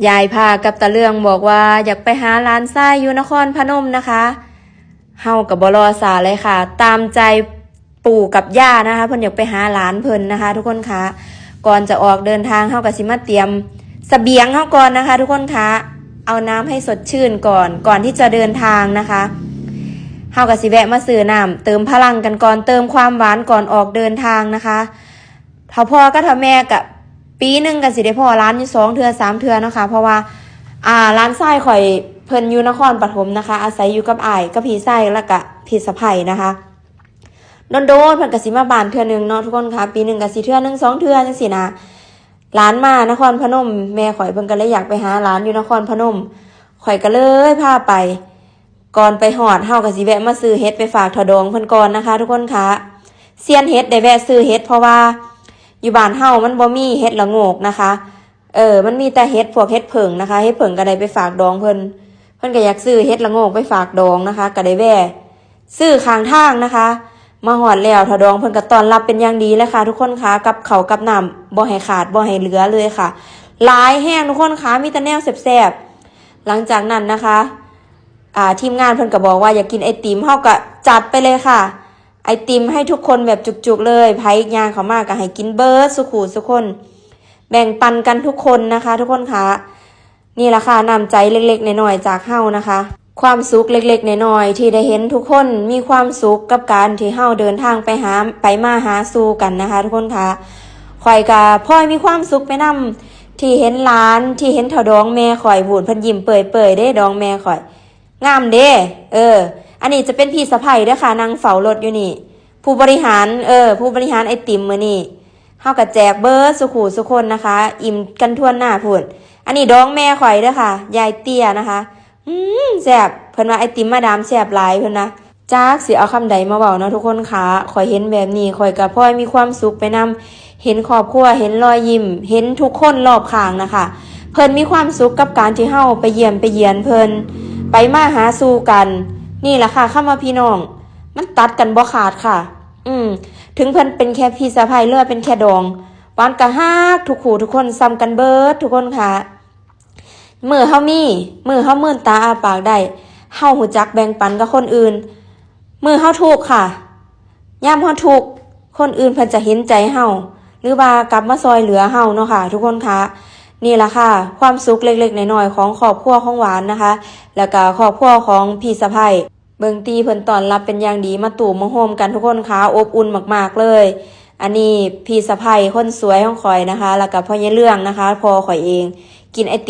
ยายพากับตาเลืองบอกว่าอยากไปหาหลานชายอยู่นครพนมนะคะเฮากับบรอสาเลยค่ะตามใจปู่กับย่านะคะเพิ่นอยากไปหาหลานเพิ่นนะคะทุกคนคะก่อนจะออกเดินทางเฮาก็สิมาเตรียมเสบียงเฮาก่อนนะคะทุกคนคะเอาน้ำให้สดชื่นก่อนที่จะเดินทางนะคะเฮาก็สิแวะมาซื้อน้ำเติมพลังกันก่อนเติมความหวานก่อนออกเดินทางนะคะถ้าพ่อก็ถ้าแม่ก็ปีนึงก็สิได้พ่อร้านอยู่2 เทื่อ 3 เทื่อนะคะเพราะว่าร้านไส้ข่อยเพิ่นอยู่นครปฐมนะคะอาศัยอยู่กับอ้ายกับพี่ไส้แล้วก็พี่สะใภ้นะคะโดนเพิ่นก็สิมาบ้านเทื่อนึงเนาะทุกคนค่ะปีนึงก็สิเทื่อนึง2 เทื่อจังซี่นะร้านมานครพนมแม่ข่อยเพิ่นก็เลยอยากไปหาร้านอยู่นครพนมข่อยก็เลยพาไปก่อนไปฮอดเฮาก็สิแวะมาซื้อเฮ็ดไปฝากทอดองเพิ่นก่อนนะคะทุกคนค่ะเซียนเฮ็ดได้แวะซื้อเฮ็ดเพราะว่าอยู่บ้านเฮามันบ่มีเฮ็ดละโงกนะคะมันมีแต่เฮ็ดพวกเฮ็ดเผิงนะคะเฮ็ดเผิงก็ได้ไปฝากดองเพิ่นก็อยากซื้อเฮ็ดละโงกไปฝากดองนะคะก็ได้แวะซื้อข้างทางนะคะมาฮอดแล้วทอดองเพิ่นก็ต้อนรับเป็นอย่างดีเลยค่ะทุกคนค่ะกับข้าวกับน้ำบ่ให้ขาดบ่ให้เหลือเลยค่ะหลายแห้งทุกคนค่ะมีแต่แนวแซ่บๆหลังจากนั้นนะคะทีมงานเพิ่นก็บอกว่าอยากกินไอติมเฮาก็จัดไปเลยค่ะไอติมให้ทุกคนแบบจุกๆเลยไผย่างเข้ามาก็ให้กินเบิดสุขุสุคนแบ่งปันกันทุกคนนะคะทุกคนค่ะนี่ล่ะค่ะน้ำใจเล็กๆน้อยๆจากเฮานะคะความสุขเล็กๆน้อยๆที่ได้เห็นทุกคนมีความสุขกับการที่เฮาเดินทางไปมาหาสู่กันนะคะทุกคนค่ะข่อยก็พ่อยมีความสุขไปนำที่เห็นหลานที่เห็นเฒ่าดองแม่ข่อยพูดเพิ่นยิ้มเปื่อยๆเด้ดองแม่ข่อยงามเด้อันนี้จะเป็นพี่สะใภ้เด้อค่ะนั่งเฝ้ารถอยู่นี่ผู้บริหารไอติมมื้อนี้เฮาก็แจกเบิดสุขุสุคนนะคะอิ่มกันทั่วหน้าพูดอันนี้ดองแม่ข่อยเด้อค่ะยายเตี้ยนะคะแซ่บเพิ่นว่าไอติมมาดามแซ่บหลายเพิ่นนะจักสิเอาคำใดมาเว้าเนาะทุกคนค่ะข่อยเห็นแบบนี้ข่อยก็พลอยมีความสุขไปนำเห็นครอบครัวเห็นรอยยิ้มเห็นทุกคนรอบข้างนะคะเพิ่นมีความสุขกับการที่เฮาไปเยี่ยมไปเยียนเพิ่นไปมาหาสู่กันนี่แหละค่ะคำว่าพี่น้องมันตัดกันบ่ขาดค่ะถึงเพิ่นเป็นแค่พี่สะใภ้เลือเป็นแค่ดองหวานกะฮักทุกคู่ทุกคนซ้ำกันเบิดทุกคนค่ะมือเฮามื่นตาอาปากได้เฮาหูจักแบ่งปันกับคนอื่นมือเฮาทุกข์ค่ะยามเฮาทุกข์คนอื่นเพิ่นจะเห็นใจเฮาหรือว่ากลับมาซอยเหลือเฮาเนาะค่ะทุกคนค่ะนี่ล่ะค่ะความสุขเล็กๆน้อยๆของครอบครัวของหวานนะคะแล้วก็ครอบครัวของพี่สะใภ้เบิ่งตีเพิ่นต้อนรับเป็นอย่างดีมาตู่มาโฮมกันทุกคนค่ะอบอุ่นมากๆเลยอันนี้พี่สะใภ้คนสวยของข่อยนะคะแล้วก็พ่อใหญ่เรื่องนะคะพ่อข่อยเองกินไอติ